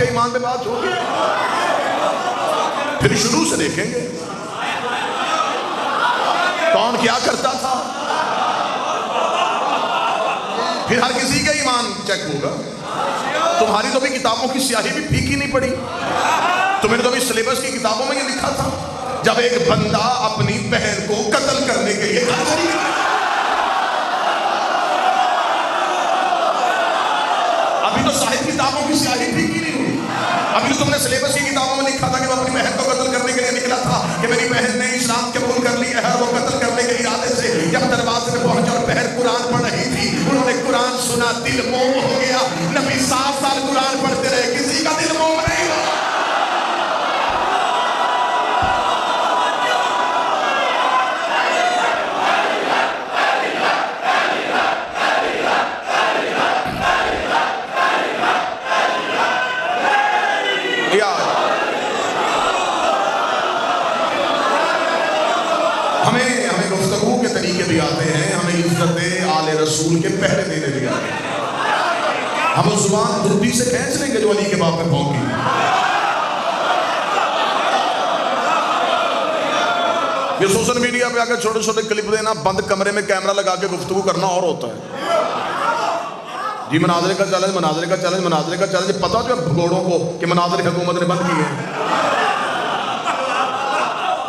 के ईमान पे बात होगी। फिर शुरू से देखेंगे कौन क्या करता था, फिर हर किसी का ईमान चेक होगा। तुम्हारी तो भी किताबों की स्याही भी फीकी नहीं पड़ी। तुमने तो भी सिलेबस की किताबों में ये लिखा था, जब एक बंदा अपनी बहन को कत्ल करने के लिए अभी तो साहिब किताबों की स्याही फीकी नहीं हुई। अभी तो तुमने सिलेबस की किताबों में लिखा था कि वो अपनी बहन को कत्ल करने के लिए निकला था कि मेरी बहन ने इस्लाम कबूल कर ली है। वो कत्ल करने के इरादे से जब दरवाजे में पहुंचा और बहन कुरान पढ़ रही थी, उन्होंने कुरान सुना, दिल मोम हो गया। नबी 7 साल कुरान पढ़ते रहे, किसी का दिल मोम नहीं हुआ। हमें गुफ्तगू के तरीके भी आते हैं, हमें इज्जत आले रसूल के पहले देने भी आते हैं। हम उस जुबान बुद्धि से खींच लेंगे जो अली के बाप में भौंकी। ये सोशल मीडिया पे आकर छोटे छोटे क्लिप देना, बंद कमरे में कैमरा लगा के गुफ्तगू करना और होता है जी। मनाजरे का चैलेंज, मनाजरे का चैलेंज, मनाजरे का चैलेंज। पता जो भगोड़ों को कि मनाजरे हुकूमत ने बंद किए।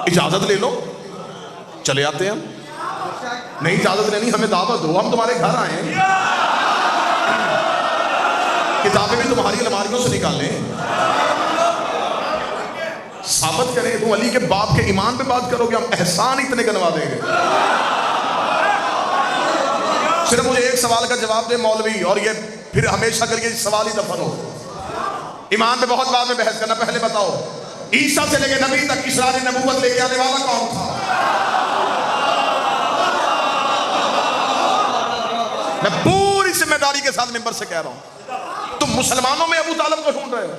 इजाजत ले लो, चले आते हैं हम। नहीं इजाजत लेनी, हमें दावत दो, हम तुम्हारे घर आए हैं। किताबें भी तुम्हारी अलमारियों से निकालें, साबित करें। तुम अली के बाप के ईमान पे बात करोगे, हम एहसान इतने गिनवा देंगे। सिर्फ मुझे एक सवाल का जवाब दे मौलवी, और ये फिर हमेशा करके सवाल ही दफन हो। ईमान पे बहुत बाद में बहस करना, पहले बताओ ईसा से लेके नबी तक इसरार नबूवत लेके आने वाला कौन था? मैं पूरी जिम्मेदारी के साथ मिंबर से कह रहा हूं, तुम मुसलमानों में अबू तालिब को ढूंढ रहे हो,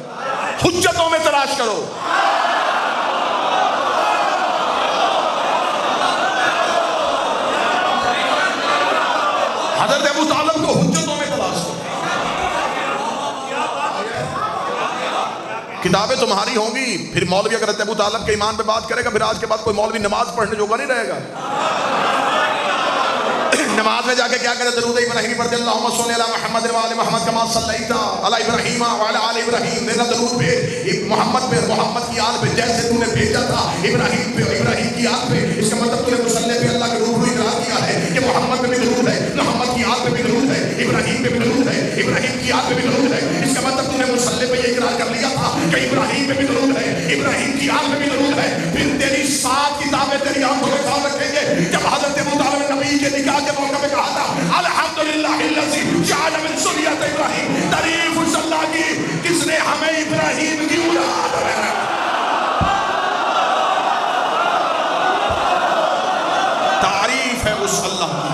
हुज्जतों में तलाश करो। हजरत अबू तालिब को हुज्जतों में तलाश करो। किताबें तुम्हारी होंगी, फिर मौलवी अगर अबू तालिब के ईमान पे बात करेगा, फिर आज के बाद कोई मौलवी नमाज पढ़ने जोगा नहीं रहेगा। नमाज में जाके क्या करे? दरूद इब्राहिमी पढ़ते, अल्लाहुम्मा सल्ली अला मुहम्मद व आले मुहम्मद कमा सल्लैता अला इब्राहीम व अला आले इब्राहीम। मेरा दरूद भेज मोहम्मद पे, मोहम्मद की आल पे, जैसे तूने भेजा था इब्राहीम पे, इब्राहीम की आल पे। इसका मतलब तूने मुसल्ले पे अल्लाह के रूबरू इकरार किया है कि मोहम्मद पे भी दरूद है, मोहम्मद की आल पे भी दरूद है, इब्राहीम पे भी दरूद है, इब्राहीम की आल पे भी दरूद है। इसका मतलब तूने मुसल्ले पे ये इकरार कर लिया था कि इब्राहीम पे भी दरूद है, इब्राहीम की आल पे भी दरूद है। फिर तेरी 7 किताबें तेरी आंखों में साफ रखेंगे। जब हजरत अबू तालिब नबी के निकाह के मौके पे कहा था अल्हम्दुलिल्लाहिल्लज़ी जअल मिन ज़ुर्रियत इब्राहीम, तारीफ उस अल्लाह की किसने हमें इब्राहीम की औलाद बनाया। तारीफ है उस अल्लाह की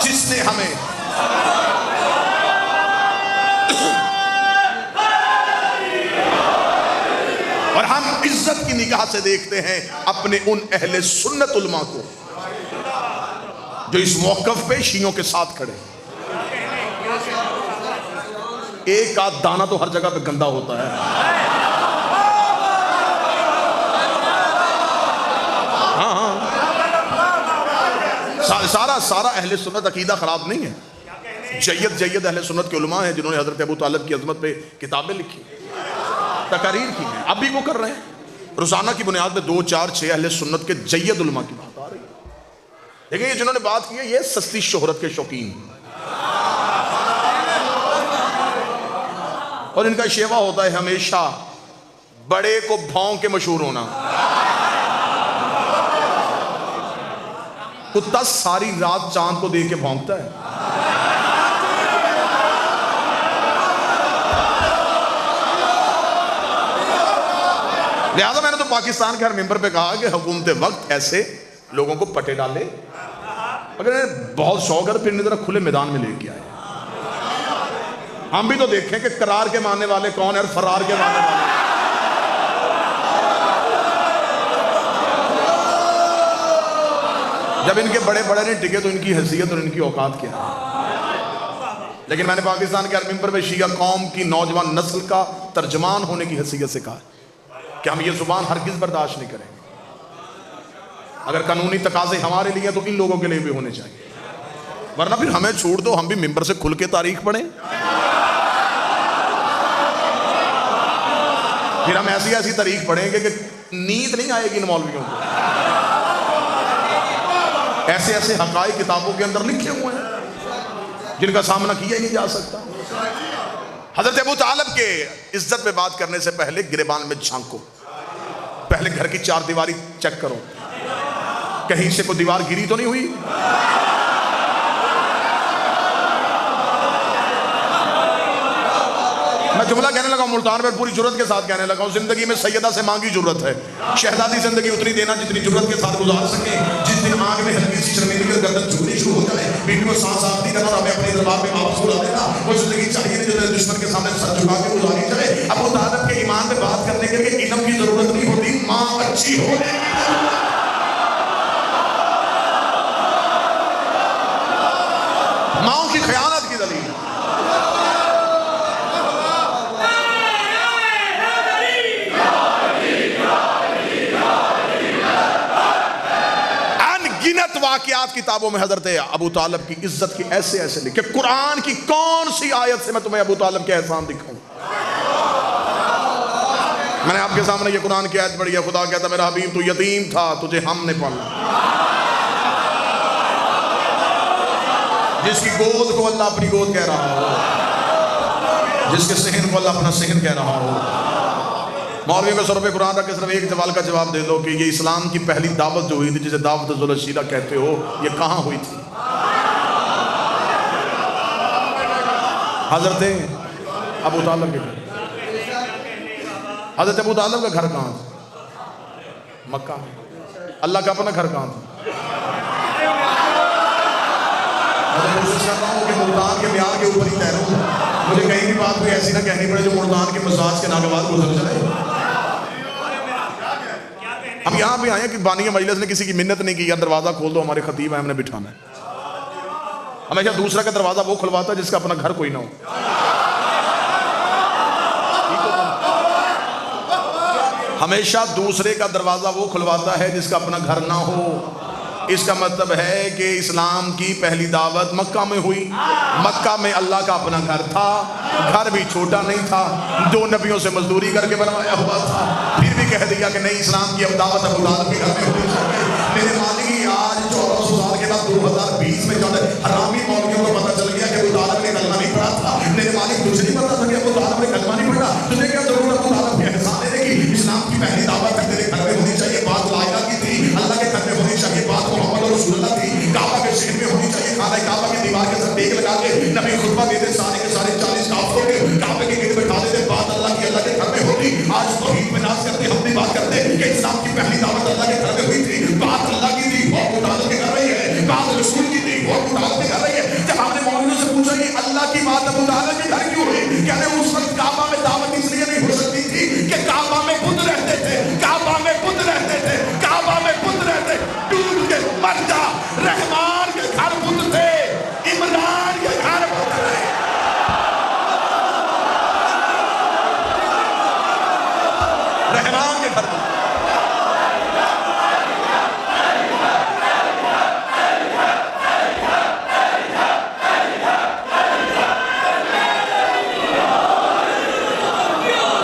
जिसने हमें और हम इज्जत की निगाह से देखते हैं अपने उन अहले सुन्नत उलमा को जो इस मौकफ पे शियों के साथ खड़े। एक आध दाना तो हर जगह पे गंदा होता है। हाँ, सारा अहले सुन्नत अकीदा खराब नहीं है। जय्यद अहले सुन्नत के उलमा हैं जिन्होंने हजरत अबू तालिब की अजमत पे किताबें लिखी, तकारीर की हैं, अब भी वो कर रहे हैं। रोजाना की बुनियाद पे 2, 4, 6 अहले सुन्नत के जय्यद उलमा की बात आ रही है। देखिए ये जिन्होंने बात की है, ये सस्ती शोहरत के शौकीन, और इनका शेवा होता है हमेशा बड़े को भौंक के मशहूर होना। कुत्ता सारी रात चांद को देख के भौंकता है। लिहाजा मैंने तो पाकिस्तान के हर मेंबर पे कहा कि हुकूमत वक्त ऐसे लोगों को पटे डाले। अगर बहुत शौक है फिर इन्हें जरा खुले मैदान में लेके आए। हम भी तो देखें कि करार के मानने वाले कौन है और फरार के मानने वाले। जब इनके बड़े बड़े नहीं टिके तो इनकी हैसियत और इनकी औकात क्या है। लेकिन मैंने पाकिस्तान के हर मिंबर में शिया कौम की नौजवान नस्ल का तर्जमान होने की हैसियत से कहा कि हम ये जुबान हरगिज बर्दाश्त नहीं करेंगे। अगर कानूनी तकाजे हमारे लिए तो इन लोगों के लिए भी होने चाहिए, वरना फिर हमें छोड़ दो, हम भी मिंबर से खुल के तारीख पढ़ें। फिर हम ऐसी ऐसी तारीख पढ़ेंगे कि नींद नहीं आएगी इन मौलवियों को। ऐसे ऐसे हकाई किताबों के अंदर लिखे हुए हैं जिनका सामना किया ही नहीं जा सकता। हजरत अबू तालिब के इज्जत पे बात करने से पहले गिरेबान में झांको, पहले घर की चार दीवारी चेक करो, कहीं से कोई दीवार गिरी तो नहीं हुई। मैं जुमला कहने लगा मुल्तान पर पूरी जुर्रत के साथ कहने लगा हूं, जिंदगी में सैयदा से मांगी जुर्रत है, शहजादी जिंदगी उतनी देना जितनी जुर्रत के साथ गुजार सके। जिस दिन आंख में हल्की सी शर्मिंदगी और गर्दन झुकनी शुरू हो जाए, बीवी को सांस साफ नहीं करना और हमें अपने दरबार में वापस बुला देना, वो जिंदगी चाहिए जो तेरे दुश्मन के सामने सर झुका के गुजारी जाए। अबू तालिब के ईमान पे बात करने के लिए इल्म की जरूरत नहीं होती, माँ अच्छी हो। माओ की खयानत की दलील अनगिनत वाकयात किताबों में हजरत अबू तालिब की इज्जत की ऐसे ऐसे लिखे। कुरान की कौन सी आयत से मैं तुम्हें अबू तालिब के एहसान दिखाऊं? मैंने आपके सामने ये कुरान की आयत पढ़ी है, खुदा कहता मेरा हबीब तू यतीम था, तुझे हमने पाला। जिसकी गोद को अल्लाह अपनी गोद कह रहा हो, जिसके सहन को अल्लाह अपना सहन कह रहा हो। मौलवी को सर पे कुरान रख के सिर्फ एक सवाल का जवाब दे दो कि ये इस्लाम की पहली दावत जो हुई थी, जिसे दावत ज़ुल-शीला कहते हो, ये कहाँ हुई थी? हजरत अबू तालिब के घर। हजरत अबू तालिब का घर कहाँ था? मक्का में। अल्लाह का अपना घर कहाँ था? मैं कोशिश कर रहा हूँ कि मुल्तान के म्यार के ऊपर ही तैरूं, मुझे कहीं भी बात कोई ऐसी ना कहनी पड़े जो मुल्तान के मजाज के नागवार गुजर जाए। हम यहाँ भी आए कि बानिया मजलिस ने किसी की मिन्नत नहीं की, यार दरवाजा खोल दो, हमारे खतीब है, हमने बिठाना है। हमेशा दूसरा का दरवाजा वो खुलवाता है जिसका अपना घर कोई ना हो। हमेशा दूसरे का दरवाजा वो खुलवाता है जिसका अपना घर ना हो। इसका मतलब है कि इस्लाम की पहली दावत मक्का में हुई। मक्का में अल्लाह का अपना घर था, घर भी छोटा नहीं था, 2 नबियों से मजदूरी करके बनवाया हुआ था। फिर भी कह दिया कि नहीं, इस्लाम की अब दावत अबू तालिब के घर में होनी चाहिए। मेरे मालिक आज 1400 साल के बाद 2020 में जब हरामी मौलवियों को पता चल गया कि अबू तालिब ने कलमा नहीं पढ़ा था, मेरे मालिक तुझे नहीं पता था कि अबू तालिब ने कलमा नहीं पढ़ा, तुझे क्या जरूरत अबू तालिब के एहसान देने की? इस्लाम की पहली दावत तेरे घर में होनी चाहिए, बात ला इलाहा की थी, अल्लाह के घर में होनी चाहिए, बात मोहम्मद और रसूलुल्लाह थी, काबा के शहर में होनी चाहिए, खाना काबा की दीवार के साथ टेक लगा के नबी खुतबा देते सारे के सारे 40 काफिरों के काबे के गिर्द बैठा देते, बात अल्लाह की अल्लाह के घर में होती। आज तौहीद में नाज करते, हम भी बात करते कि इस्लाम की पहली दावत अल्लाह के घर में हुई थी, बात अल्लाह की थी, वो अबू तालिब के घर में है, बात रसूल की थी, वो अबू तालिब के घर में है। जब हमने मौलवियों से पूछा कि अल्लाह की बात अबू तालिब के घर क्यों हुई, कहते उस वक्त काबा में दावत इसलिए नहीं हो सकती थी कि काबा में बुत रहते थे, काबा में बुत रहते थे, काबा में बुत रहते, टूट के मर जा। रहमान के घर बुत थे, इमरान के घर बुत थे। रहमान के घर बुत।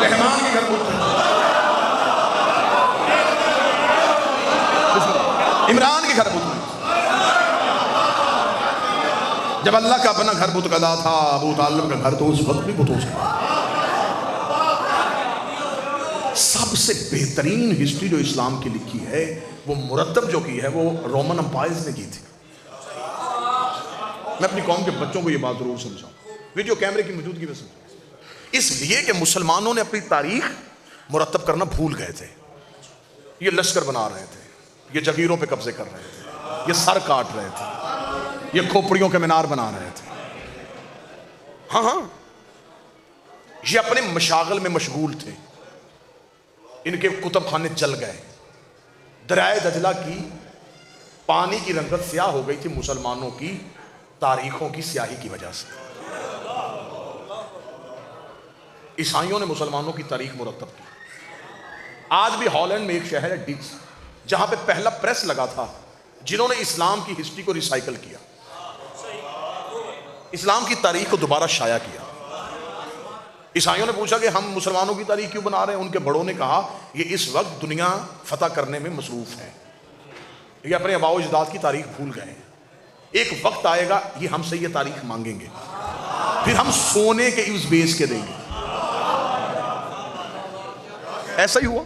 रहमान के घर बुत थे, इमरान के घर बुत। जब अल्लाह का अपना घर बुतकदा था, अबू तालिब का घर तो उस वक्त भी बुत हो सकता। सबसे बेहतरीन हिस्ट्री जो इस्लाम की लिखी है, वो मुरतब जो की है, वो रोमन अंपायर्स ने की थी। मैं अपनी कौम के बच्चों को ये बात जरूर समझाऊं, वीडियो कैमरे की मौजूदगी में समझाऊं, इसलिए कि मुसलमानों ने अपनी तारीख मुरतब करना भूल गए थे। ये लश्कर बना रहे थे, ये जगीरों पे कब्जे कर रहे थे, ये सर काट रहे थे, ये खोपड़ियों के मीनार बना रहे थे। हाँ, ये अपने मशागल में मशगूल थे। इनके कुतुब खाने जल गए। दरियाए दजला की पानी की रंगत स्याह हो गई थी मुसलमानों की तारीखों की स्याही की वजह से। ईसाइयों ने मुसलमानों की तारीख मुरतब की। आज भी हॉलैंड में एक शहर है डिक्स, जहां पे पहला प्रेस लगा था जिन्होंने इस्लाम की हिस्ट्री को रिसाइकल किया, इस्लाम की तारीख को दोबारा शाया किया। ईसाइयों ने पूछा कि हम मुसलमानों की तारीख क्यों बना रहे हैं। उनके बड़ों ने कहा ये इस वक्त दुनिया फतह करने में मसरूफ है, ये अपने आबाओ अजदाद की तारीख भूल गए हैं। एक वक्त आएगा ये हमसे ये तारीख मांगेंगे, फिर हम सोने के उस बेस के देंगे। ऐसा ही हुआ।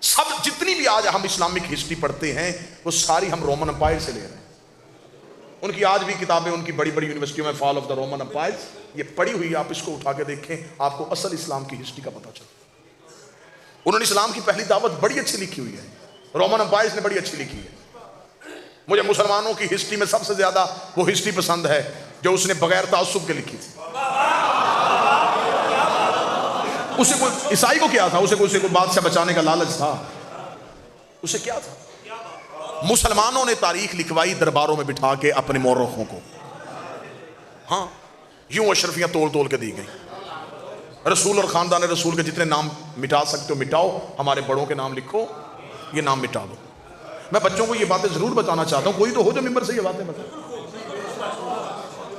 सब जितनी भी आज हम इस्लामिक हिस्ट्री पढ़ते हैं वो सारी हम रोमन एम्पायर से ले रहे हैं। उनकी आज भी किताबें उनकी बड़ी बड़ी यूनिवर्सिटियों में, fall of the Roman Empire, ये पढ़ी हुई, आप इसको उठा के देखें, आपको असल इस्लाम की हिस्ट्री का पता चलता। उन्होंने इस्लाम की पहली दावत बड़ी अच्छी लिखी हुई है, रोमन एम्पायर ने बड़ी अच्छी लिखी है। मुझे मुसलमानों की हिस्ट्री में सबसे ज्यादा वो हिस्ट्री पसंद है जो उसने बगैर तासुब के लिखी थी। उसे कोई ईसाई को क्या था, उसे कोई बात से बचाने का लालच था, उसे क्या था। मुसलमानों ने तारीख लिखवाई दरबारों में बिठा के अपने मौरखों को। हाँ, यूं अशरफियां तोड़ तोड़ के दी गई। रसूल और खानदान रसूल के जितने नाम मिटा सकते हो मिटाओ, हमारे बड़ों के नाम लिखो, ये नाम मिटा दो। मैं बच्चों को ये बातें जरूर बताना चाहता हूं, कोई तो हो जो मिंबर से ये बातें बताए।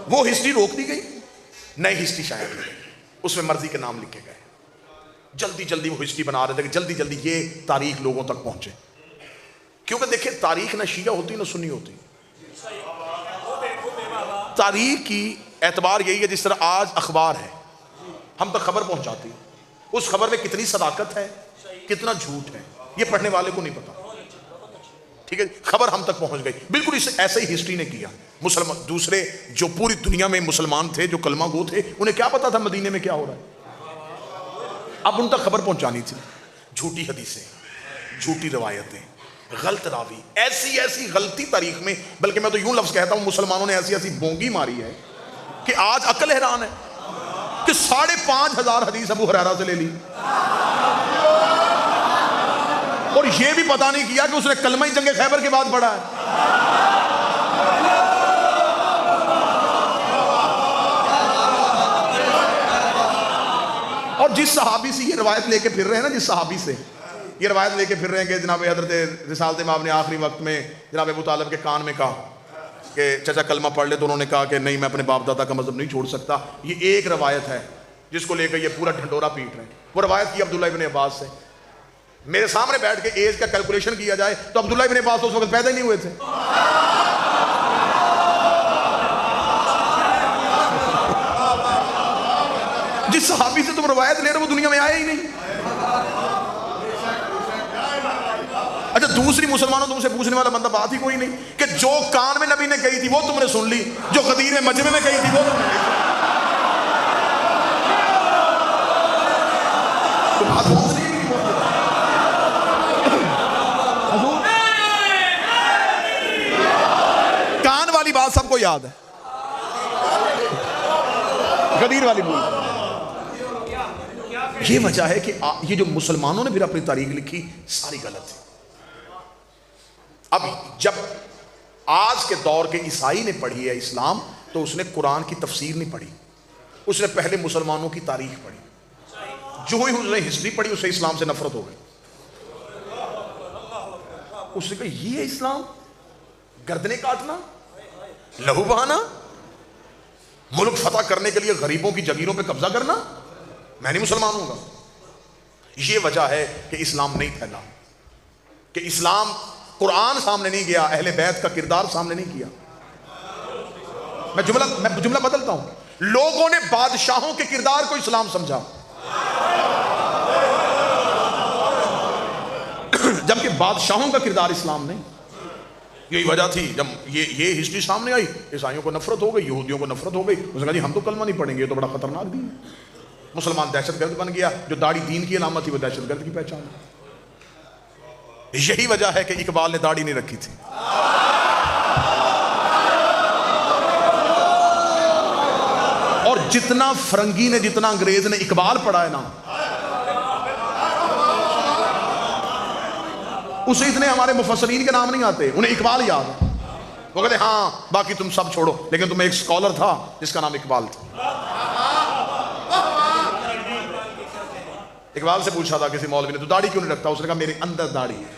वो हिस्ट्री रोक दी गई, नई हिस्ट्री शायद की गई, उसमें मर्जी के नाम लिखे गए। जल्दी जल्दी वो हिस्ट्री बना रहे थे कि जल्दी जल्दी ये तारीख लोगों तक पहुंचे। क्योंकि देखिए तारीख ना शिया होती ना सुन्नी होती। तारीख की एतबार यही है, जिस तरह आज अखबार है हम तक खबर पहुंचाती, उस खबर में कितनी सदाकत है कितना झूठ है ये पढ़ने वाले को नहीं पता। ठीक है, खबर हम तक पहुंच गई। बिल्कुल इसे ऐसे ही हिस्ट्री ने किया। मुसलमान दूसरे जो पूरी दुनिया में मुसलमान थे, जो कलमा गो थे, उन्हें क्या पता था मदीने में क्या हो रहा है। अब उन तक खबर पहुंचानी थी। झूठी हदीसें, झूठी रवायतें, गलत रावी, ऐसी ऐसी गलती तारीख में, बल्कि मैं तो यूं लफ्ज कहता हूं मुसलमानों ने ऐसी ऐसी बोंगी मारी है कि आज अकल हैरान है कि 5,500 हदीस अबू हुरैरा से ले ली और यह भी पता नहीं किया कि उसने कलमा ही जंगे खैबर के बाद पढ़ा है। और जिस सहाबी से ये रवायत लेके फिर रहे हैं ना, जिस सहाबी से ये रवायत लेके फिर रहे हैं कि जनाब हजरत रिसालत इमाम ने आखिरी वक्त में जनाब अबू तालिब के कान में कहा कि चाचा कलमा पढ़ ले, तो उन्होंने कहा कि नहीं मैं अपने बाप दादा का मजहब नहीं छोड़ सकता। ये एक रवायत है जिसको लेकर ये पूरा ढंडोरा पीट रहे हैं। वो रवायत की अब्दुल्ला इब्न अब्बास से। मेरे सामने बैठ के एज का कैलकुलेशन किया जाए तो अब्दुल्ला इब्न अब्बास उस वक्त पैदा ही नहीं हुए थे। जिस सहाबी से तुम रवायत ले रहे हो वो दुनिया में आया ही नहीं। अच्छा, दूसरी मुसलमानों तुमसे पूछने वाला बंदा बात ही कोई नहीं कि जो कान में नबी ने कही थी वो तुमने सुन ली, जो गदीर मजमे में कही थी वो तुमने कान वाली बात सबको याद है, गदीर वाली बोल। ये वजह है कि ये जो मुसलमानों ने फिर अपनी तारीख लिखी सारी गलत है। अब जब आज के दौर के ईसाई ने पढ़ी है इस्लाम, तो उसने कुरान की तफसीर नहीं पढ़ी, उसने पहले मुसलमानों की तारीख पढ़ी। जो ही उसने हिस्ट्री पढ़ी उसे इस्लाम से नफरत हो गई। उसने कहा ये है इस्लाम, गर्दनें काटना, लहू बहाना, मुल्क फतह करने के लिए गरीबों की जगीरों पे कब्जा करना, मैं नहीं मुसलमान हूंगा। ये वजह है कि इस्लाम नहीं फैला, कि इस्लाम कुरान सामने नहीं गया, अहले बैत का किरदार सामने नहीं किया। मैं जुमला बदलता हूं। लोगों ने बादशाहों के किरदार को इस्लाम समझा, जबकि बादशाहों का किरदार इस्लाम नहीं। यही वजह थी जब ये हिस्ट्री सामने आई, ईसाइयों को नफरत हो गई, यहूदियों को नफरत हो गई। उसने कहा जी हम तो कलमा नहीं पढ़ेंगे, ये तो बड़ा खतरनाक दीन है। मुसलमान दहशतगर्द बन गया। जो दाढ़ी दीन की अलामत थी वो दहशतगर्द की पहचान है। यही वजह है कि इकबाल ने दाढ़ी नहीं रखी थी। और जितना फरंगी ने, जितना अंग्रेज ने इकबाल पढ़ा है ना, उसे इतने हमारे मुफस्सरीन के नाम नहीं आते, उन्हें इकबाल याद है। वो कहते हाँ बाकी तुम सब छोड़ो, लेकिन तुम्हें एक स्कॉलर था जिसका नाम इकबाल था। इकबाल से पूछा था किसी मौलवी ने, तू दाढ़ी क्यों नहीं रखता? उसने कहा मेरे अंदर दाढ़ी है।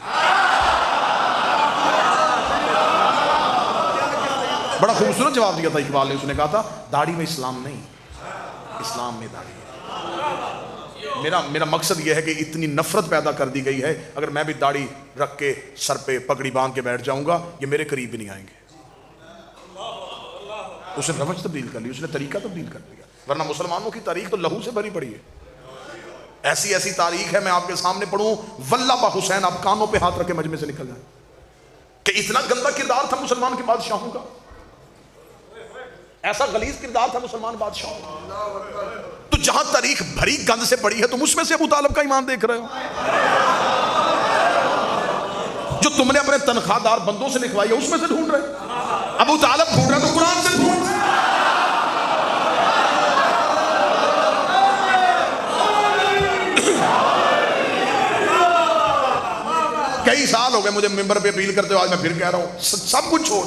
बड़ा खूबसूरत जवाब दिया था इकबाल ने। उसने कहा था दाढ़ी में इस्लाम नहीं, इस्लाम में दाढ़ी है। मेरा मकसद यह है कि इतनी नफरत पैदा कर दी गई है, अगर मैं भी दाढ़ी रख के सर पे पगड़ी बांध के बैठ जाऊंगा, ये मेरे करीब भी नहीं आएंगे। उसने रवच तब्दील कर ली, उसने तरीका तब्दील कर लिया। वरना मुसलमानों की तारीख तो लहू से भरी पड़ी है। ऐसी ऐसी तारीख है, मैं आपके सामने पढ़ूं, वल्लाह हुसैन, आप कानों पे हाथ रखे मजमे से निकल जाए कि इतना गंदा किरदार था मुसलमान के बादशाहों का, ऐसा गलीज किरदार था मुसलमान बादशाहों का। तो जहां तारीख भरी गंद से पड़ी है, तुम उसमें से अबू तालिब का ईमान देख रहे हो, जो तुमने अपने तनख्वाहदार बंदों से लिखवाई है उसमें से ढूंढ रहे हो। अबू तालिब ढूंढ रहे तो कुरान से ढूंढ। कई साल हो गए मुझे मिंबर पे अपील करते हो, आज मैं फिर कह रहा हूं, सब कुछ छोड़,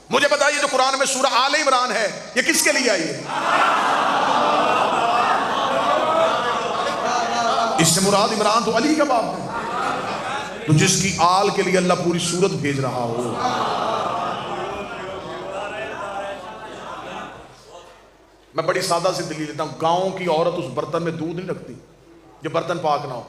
मुझे बताइए जो कुरान में सूरह आले इमरान है, ये किसके लिए आई है? इससे मुराद इमरान तो अली का बाप है। तो जिसकी आल के लिए अल्लाह पूरी सूरत भेज रहा हो। मैं बड़ी सादा सी दलील लेता हूं, गांव की औरत उस बर्तन में दूध नहीं रखती जो बर्तन पाक ना हो।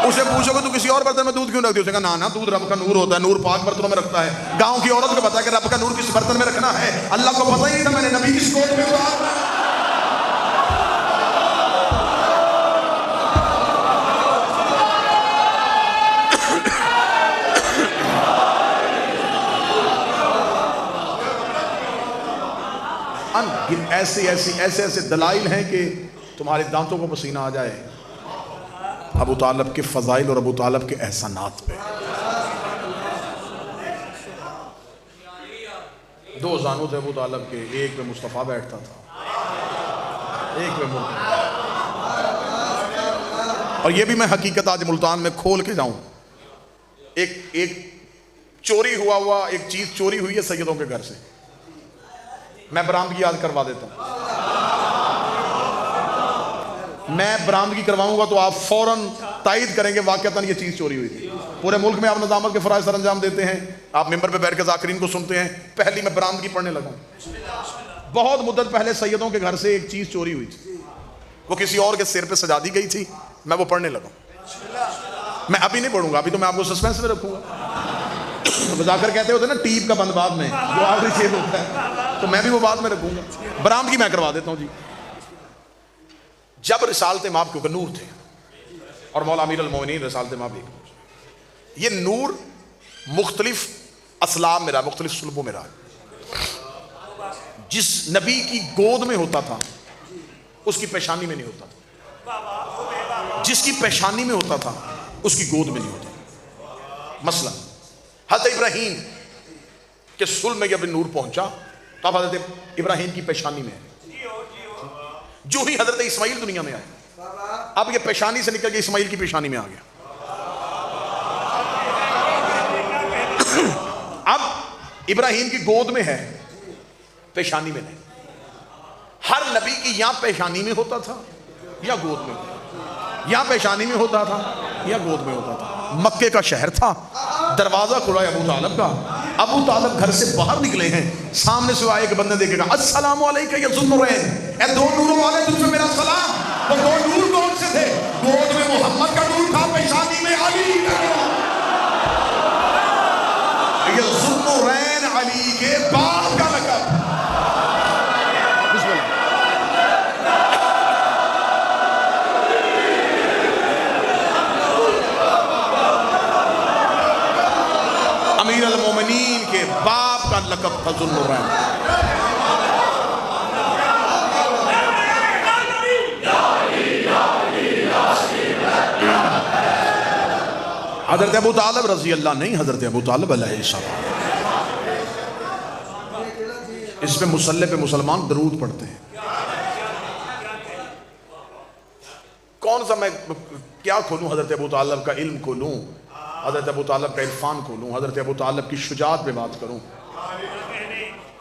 उसे पूछोगे तू किसी और बर्तन में दूध क्यों रखती है, उसे कहा ना दूध रब का नूर होता है, नूर पाक बर्तनों में रखता है। गांव की औरत को पता है कि रब का नूर किस बर्तन में रखना है, अल्लाह को पता ही नहीं था मैंने नबी किस गोद में उतारा। ऐसे ऐसे दलाइल हैं कि तुम्हारे दांतों को पसीना आ जाए अबू तालिब के फजाइल और अबू तालिब के एहसानात पे। दो जानू थे अबू तालिब के, एक पे मुस्तफ़ा बैठता था, एक पे मुल्तान। और ये भी मैं हकीकत आज मुल्तान में खोल के जाऊं, एक चोरी हुआ एक चीज चोरी हुई है सैयदों के घर से, मैं बरामदगी याद करवा देता हूं। मैं बरामदगी करवाऊंगा तो आप फौरन तायद करेंगे वाकईतन ये चीज़ चोरी हुई थी। पूरे मुल्क में आप निज़ामत के फ़राइज़ सरअंजाम देते हैं, आप मिंबर पे बैठ के ज़ाकिरीन को सुनते हैं। पहली मैं बरामदगी पढ़ने लगा। बहुत मुद्दत पहले सैयदों के घर से एक चीज़ चोरी हुई थी, वो किसी और के सिर पे सजा दी गई थी, मैं वो पढ़ने लगा। मैं अभी नहीं पढ़ूंगा, अभी तो मैं आपको सस्पेंस में रखूंगा। तो जाकर कहते होते ना टीप का बंद बाद में जो आखिरी शेर होता है, तो मैं भी वो बाद में रखूंगा। बरामदगी मैं करवा देता हूँ जी। जब रिसालत माप क्योंकि नूर थे और मौला अमीर अल मोमिनीन रिसालत माप एक, ये नूर मुख्तलिफ असलाब में रहा, मुख्तलिफ सुल्बों में रहा। जिस नबी की गोद में होता था उसकी पेशानी में नहीं होता था, जिसकी पेशानी में होता था उसकी गोद में नहीं होता। मसला हज़रत इब्राहीम के सुल्ब में जब नूर पहुंचा तो अब हज़रत इब्राहीम की पेशानी में है। जो ही हज़रत इस्माइल दुनिया में आए, अब ये पेशानी से निकल के इस्माइल की पेशानी में आ गया। अब इब्राहीम की गोद में है, पेशानी में नहीं। हर नबी की या पेशानी में होता था या गोद में, या पेशानी में होता था या गोद में होता था। मक्के का शहर था, दरवाजा खुला है अबू तालिब का। अबू तालिब घर से बाहर निकले हैं, सामने से आए एक बंदे देखेगा, अस्सलाम वालेकुम या ज़ुन्नुरैन, ए दो नूरों वाले तुझे मेरा सलाम। वो दो नूर कौन से थे? गोद में मोहम्मद का नूर था, पेशानी में अली का नूर। ये ज़ुन्नुरैन अली के बाप का लक़ब। अमीर अल मोमिनीन के बाप का लक़ब था ज़ुन्नुरैन। हज़रत अबू तालिब रज़ी अल्लाह नहीं, हज़रत अबू तालिब अलैहिस्सलाम। इस पे मुसल्ले पे मुसलमान दरूद पढ़ते हैं। कौन सा मैं क्या खोलूं? हज़रत अबू तालिब का इल्म खोलूं, हज़रत अबू तालिब का इरफान खोलूं, हज़रत अबू तालिब की शुजाअत पे बात करूं,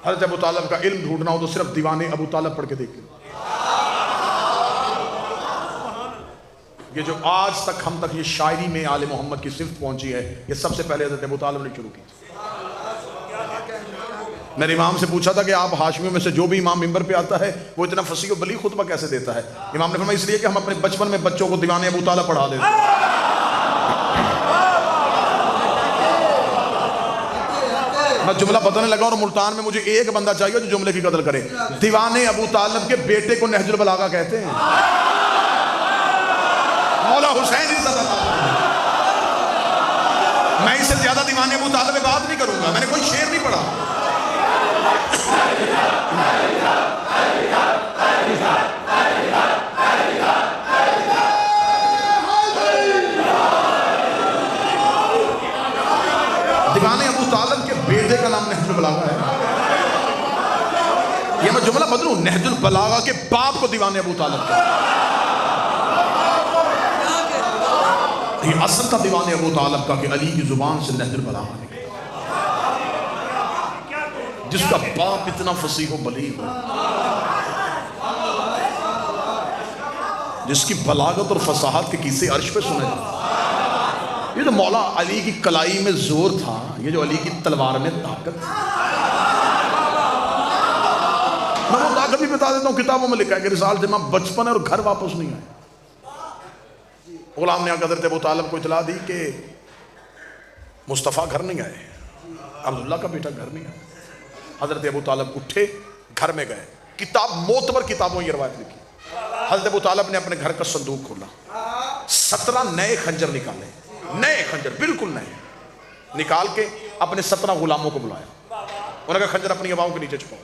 हज़रत अबू तालिब का इल्म ढूंढना हो तो सिर्फ दीवाने अबू तालिब पढ़ के देखिए। ये जो आज तक हम तक ये शायरी में आले मोहम्मद की सिफ्त पहुंची है, ये सबसे पहले हज़रत अबू तालिब ने शुरू की। मैंने इमाम से पूछा था कि आप हाशमियों में से जो भी इमाम मिंबर पे आता है वो इतना फसीह और बलीग खुतबा कैसे देता है? इमाम ने फरमाया इसलिए कि हम अपने बचपन में बच्चों को दीवाने अबू तालिब पढ़ा देते हैं। मैं जुमला बताने लगा और मुल्तान में मुझे एक बंदा चाहिए जो जुमले की कदर करे। दीवाने अबू तालिब के बेटे को नहजुल बलागा कहते हैं, मौला हुसैन। मैं इससे ज्यादा दीवाने अबू तालिब पे बात नहीं करूंगा, मैंने कोई शेर नहीं पढ़ा। दीवाने अबू तालिब के बेटे का नाम नहजुल बलागा है। ये मैं जुमला बदलूं, नहजुल बलागा के बाप को दीवाने अबू तालिब का। ये असल था दीवाने अबू तालिब का कि अली की जुबान से नहजुल बलागा निकला, जिसका बाप इतना फसीह व बलीग हो, जिसकी बलागत और फसाहत के किस्से अर्श पे सुने जाते। ये जो मौला अली की कलाई में जोर था, ये जो अली की तलवार में ताकत थी। मैं वो ताकत भी बता देता हूँ, किताबों में लिखा है कि रिसाल जमा बचपन है और घर वापस नहीं आए। गुलाम ने हज़रत अबू तालिब को इतला दी कि मुस्तफ़ा घर नहीं आए, अब्दुल्ला का बेटा घर नहीं आया। हज़रत अबू तालिब उठे, घर में गए। किताब मोतबर किताबों ये रवायत लिखी। हज़रत अबू तालिब ने अपने घर का संदूक खोला, 17 नए खंजर निकाले, नए खंजर बिल्कुल नए निकाल के अपने 17 गुलामों को बुलाया। उन्होंने कहा खंजर अपनी अबाओं के नीचे छुपाओ।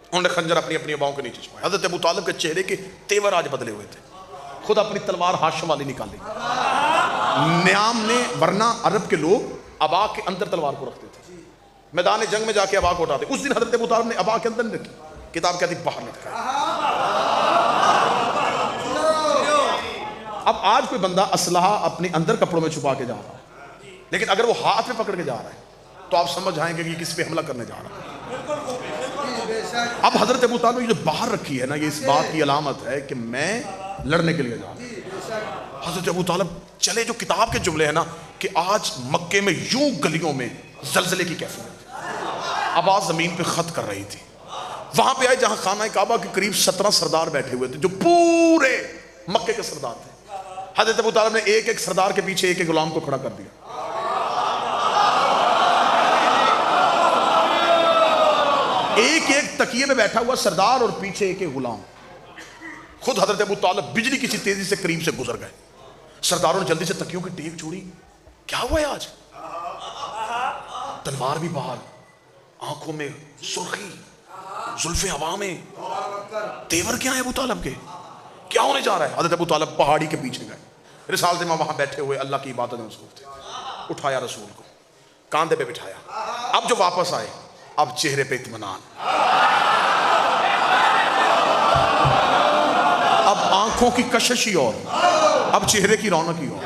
उन्होंने खंजर अपनी अपनी अबाओं के नीचे छुपाया। हज़रत अबू तालिब के चेहरे के तेवर आज बदले हुए थे। खुद अपनी तलवार हाशिम वाली निकाली। न्याम ने, वरना अरब के लोग अबा के अंदर तलवार को रखते थे, मैदान जंग में जाके अबा को उठाते। उस दिन हज़रत अबू तालिब ने अबा के अंदर नहीं रखी, किताब कहती बाहर लटका। अब आज कोई बंदा असलहा अपने अंदर कपड़ों में छुपा के जा रहा है, लेकिन अगर वो हाथ में पकड़ के जा रहा है तो आप समझ आएंगे कि किस पे हमला करने जा रहा है। अब हज़रत अबू तालिब जो बाहर रखी है ना, ये इस बात की अलामत है कि मैं लड़ने के लिए जा रहा हूं। हज़रत अबू तालिब चले। जो किताब के जुमले हैं ना कि आज मक्के में यूं गलियों में जलजले की कैफियत, आवाज जमीन पे खत कर रही थी। वहां पे आए जहां खाना काबा के करीब 17 सरदार बैठे हुए थे, जो पूरे मक्के के सरदार थे। हज़रत अबू तालिब ने एक एक सरदार के पीछे एक एक गुलाम को खड़ा कर दिया। एक एक तकिए में बैठा हुआ सरदार और पीछे एक एक गुलाम। खुद हज़रत अबू तालिब बिजली की सी तेजी से करीब से गुजर गए। सरदारों ने जल्दी से तकियों की टेक छोड़ी। क्या हुआ है आज? तलवार भी बाहर, आंखों में सुर्खी, जुल्फे हवा में। तेवर क्या है अबू तालिब के? क्या होने जा रहा है? हज़रत अबू तालिब पहाड़ी के पीछे गए। रिसाल से वहां बैठे हुए अल्लाह की इबादत में मसरूफ थे। उठाया रसूल को, कांधे पे बिठाया। अब जो वापस आए, अब चेहरे पे इत्मीनान, अब आंखों की कशिश ही और, अब चेहरे की रौनक ही और।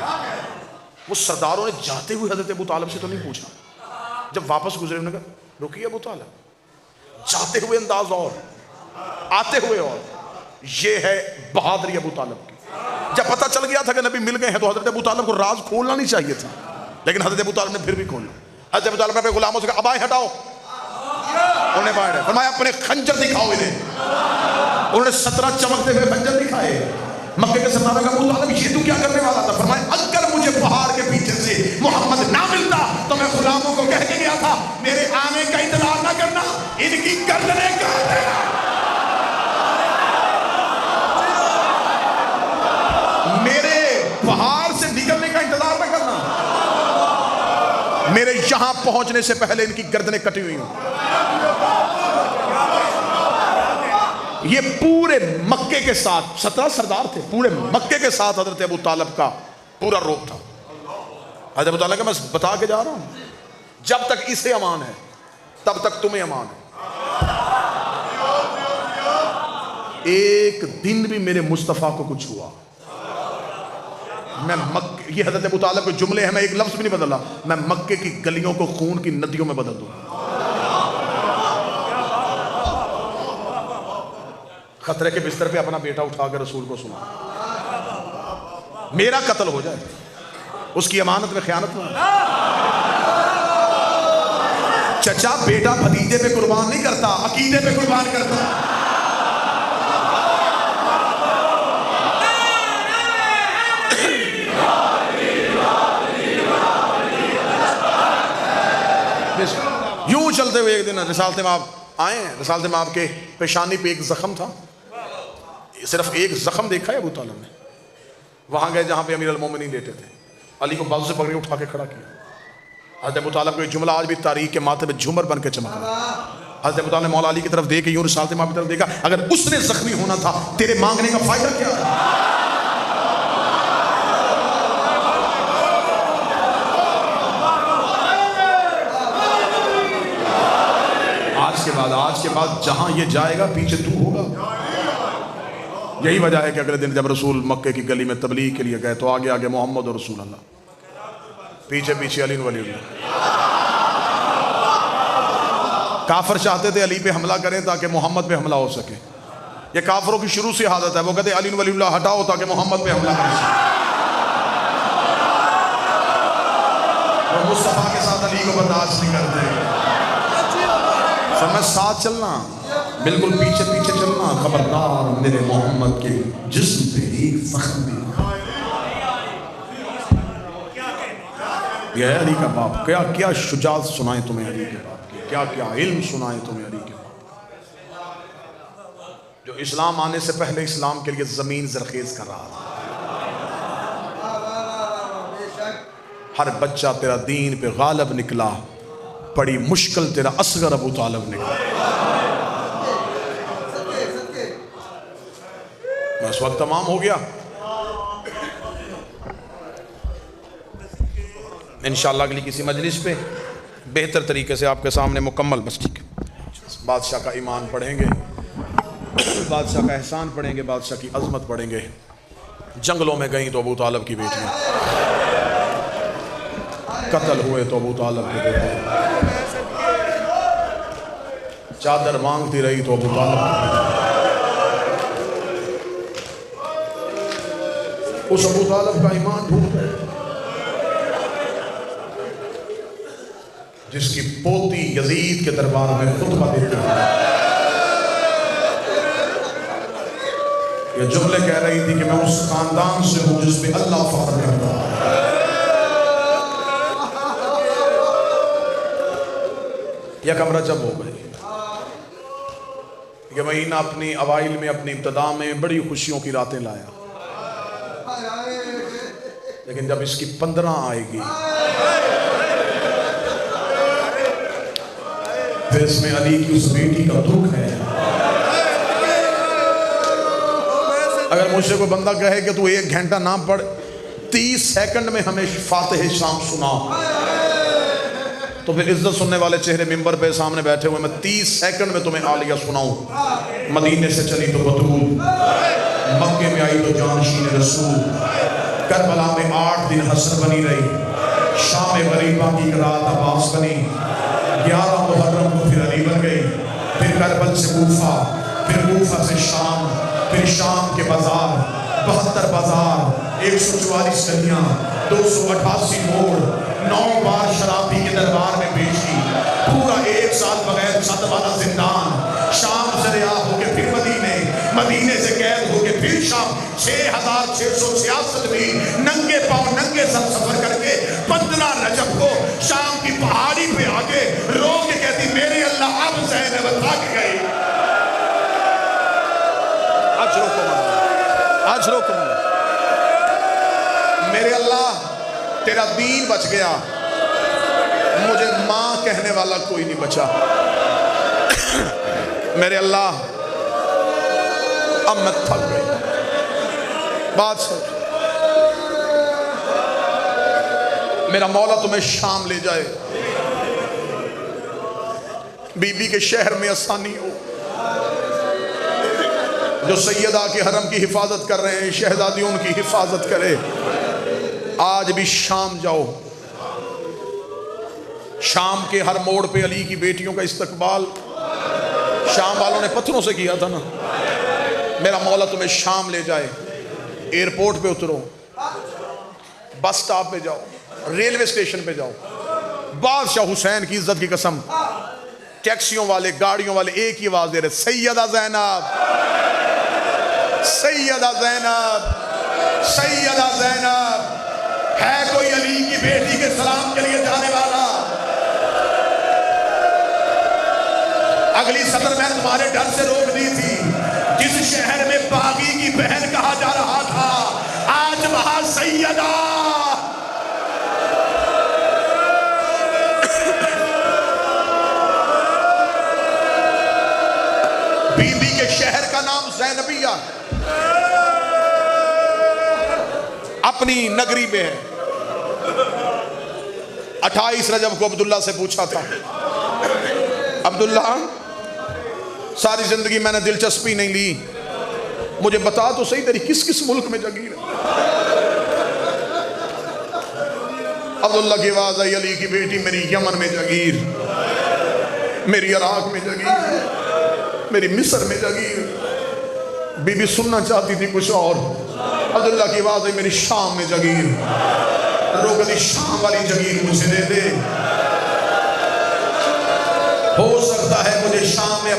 वो सरदारों ने जाते हुए हज़रत अबू तालिब से तो नहीं पूछा, जब वापस गुजरे उन्होंने कहा रुकिए अबू तालिब। जाते हुए अंदाज और, आते हुए और। ये है बहादुरी अबू तालिब की। जब पता चल गया था कि नबी मिल गए हैं तो हज़रत अबू तालिब को राज खोलना नहीं चाहिए था, लेकिन हज़रत अबू तालिब ने फिर भी खोला। हज़रत अबू तालिब ने अपने गुलामों से कहा अबाएं हटाओ। उन्होंने बाहर फरमाया अपने खंजर दिखाओ इन्हें। उन्होंने 17 चमकते हुए खंजर दिखाए। मक्के के सरदार का अबू तालिब ये तू क्या करने वाला था? फरमाया अगर मुझे पहाड़ के पीछे से मोहम्मद ना मिलता तो मैं गुलामों को कह के गया था मेरे आने का इंतजार ना करना, इनकी गर्दनें काट देना। मेरे पहाड़ से निकलने का इंतजार ना करना, मेरे यहां पहुंचने से पहले इनकी गर्दनें कटी हुई हूं। ये पूरे मक्के के साथ 17 सरदार थे, पूरे मक्के के साथ हज़रत अबू तालिब का पूरा रोक था। हज़रत अबू तालिब का मैं बता के जा रहा हूं, जब तक इसे अमान है तब तक तुम्हें अमान है। एक दिन भी मेरे मुस्तफ़ा को कुछ हुआ, मैं मक्के, ये हज़रत अबू तालिब के जुमले हैं, मैं एक लफ्ज़ भी नहीं बदला, मैं मक्के की गलियों को खून की नदियों में बदल दूँ। खतरे के बिस्तर पे अपना बेटा उठा कर रसूल को सुना, मेरा कत्ल हो जाए, उसकी अमानत में खयानत ना। चचा बेटा भतीजे पे कुर्बान नहीं करता, अकीदे पे कुर्बान करता। यूं चलते हुए एक दिन रिसालत में आप आए। रिसालत में आपके पेशानी पे एक जख्म था, सिर्फ एक जख्म देखा है अबू तालिब ने। वहां गए जहां पे अमीर अल मोमिनीन लेटे थे, अली को बाजू से पकड़ के उठा के खड़ा किया। हज़रत अबू तालिब को एक जुमला आज भी तारीख के माथे पे झूमर बन के चमक रहा। हज़रत अबू तालिब ने मौला अली की तरफ देख के यूं रिसालत में आपकी तरफ देखा, अगर उसने जख्मी होना था तेरे मांगने का फायदा क्या है? आज के बाद जहां ये जाएगा पीछे तू होगा। यही वजह है कि अगले दिन जब रसूल मक्के की गली में तबलीग के लिए गए तो आगे आगे मोहम्मद और रसूल अल्लाह, पीछे पीछे अली वलीउल्लाह। काफिर चाहते थे अली पे हमला करें ताकि मोहम्मद पे हमला हो सके। ये काफिरों की शुरू से आदत है, वो कहते अली वलीउल्लाह हटाओ ताकि मोहम्मद पे हमला कर सके। वो मुस्तफा के साथ अली को बर्दाश्त नहीं करते। मैं साथ चलना, बिल्कुल पीछे पीछे चलना, खबरदार मेरे मोहम्मद के जिस्म पे एक जख्म भी। यह अली का बाप, क्या क्या शुजात सुनाए तुम्हें अली के बाप की, क्या क्या इल्म सुनाए तुम्हें अली के बाप, जो इस्लाम आने से पहले इस्लाम के लिए जमीन जरखेज कर रहा था। हर बच्चा तेरा दीन पे गालिब निकला, बड़ी मुश्किल तेरा असगर अबू तालिब निकला। बस वक्त तमाम हो गया। इंशाअल्लाह अगली किसी मजलिस पे बेहतर तरीके से आपके सामने मुकम्मल, बस ठीक है, बादशाह का ईमान पढ़ेंगे, बादशाह का एहसान पढ़ेंगे, बादशाह की अजमत पढ़ेंगे। जंगलों में गई तो अबू तालिब की बेटियां, कत्ल हुए तो अबू तालिब के बेटे, चादर मांगती रही तो अबू तालिब, उस अबू तालिब का ईमान ढूंढ गए जिसकी पोती यजीद के दरबार में खुतबा देती है। ये जुमले कह रही थी कि मैं उस खानदान से हूं जिसमें अल्लाह फख्र करता है। यह कमरा जब हो गई, ये महीना अपनी अवाइल में, अपनी इब्तदा में बड़ी खुशियों की रातें लाया, लेकिन जब इसकी 15 आएगी फिर इसमें अली की उस बेटी का दुख है। अगर मुझसे कोई बंदा कहे कि तू 1 घंटा ना पढ़, 30 सेकंड में हमें फातिहा शाम सुना, तो फिर इज्जत सुनने वाले चेहरे मिंबर पे सामने बैठे हुए, मैं 30 सेकंड में तुम्हें आलिया सुनाऊं। मदीने से चली तो बतूल, मक्के में आई तो जानशीन रसूल, करबला में 8 दिन हसर बनी रही, शाम गरीबा की रात अब्बास बनी, 11 मुहर्रम को फिर अली बन गई, फिर करबल से कूफा, फिर कूफा से शाम, फिर शाम के बाजार, 72 बाजार, 144 गलियां, 288 मोड़, 9 बार शराबी के दरबार में पेशी, पूरा 1 साल बगैर छत वाला जिंदान, शाम से रिहा होके फिर मदीने, मदीने से कैद होके फिर शाम, 6666 दिन नंगे पांव नंगे सब सफर करके 15 रजब को शाम की पहाड़ी पे आके रो के कहती मेरे अल्लाह अब ज़ैनब थक गई। आज रोको मेरे अल्लाह, तेरा दीन बच गया, मुझे मां कहने वाला कोई नहीं बचा। मेरे अल्लाह अब मैं थक गई। बात सुन, मेरा मौला तुम्हें शाम ले जाए, बीबी के शहर में आसानी हो, जो सैयदा के हरम की हिफाजत कर रहे हैं, शहजादियों की हिफाजत करे। आज भी शाम जाओ, शाम के हर मोड़ पे अली की बेटियों का इस्तकबाल शाम वालों ने पत्थरों से किया था ना, मेरा मौला तुम्हें शाम ले जाए, एयरपोर्ट पे उतरो, बस स्टॉप पे जाओ, रेलवे स्टेशन पे जाओ, बादशाह हुसैन की इज्जत की कसम, टैक्सियों वाले, गाड़ियों वाले एक ही आवाज दे रहे, सैयदा ज़ैनब, सैयदा ज़ैनब, सैयदा ज़ैनब। है कोई अली की बेटी के सलाम के लिए जाने वाला? अगली सदर मैं तुम्हारे डर से रोक दी थी। जिस शहर में बागी की बहन कहा जा रहा था, आज वहां सैयदा बीबी के शहर का नाम ज़ैनबिया अपनी नगरी में है। 28 रजब को अब्दुल्ला से पूछा था, अब्दुल्ला सारी जिंदगी मैंने दिलचस्पी नहीं ली, मुझे बता तो सही तेरी किस किस मुल्क में जागीर है? अब्दुल्ला की आवाज आई, अली की बेटी मेरी यमन में जागीर, मेरी इराक में जागीर, मेरी मिस्र में जागीर। बीबी सुनना चाहती थी कुछ और। अब्दुल्ला की आवाज आई, मेरी शाम में जागीर, रोकनी शाम वाली जागीर मुझे दे दे। हो सकता है मुझे शाम में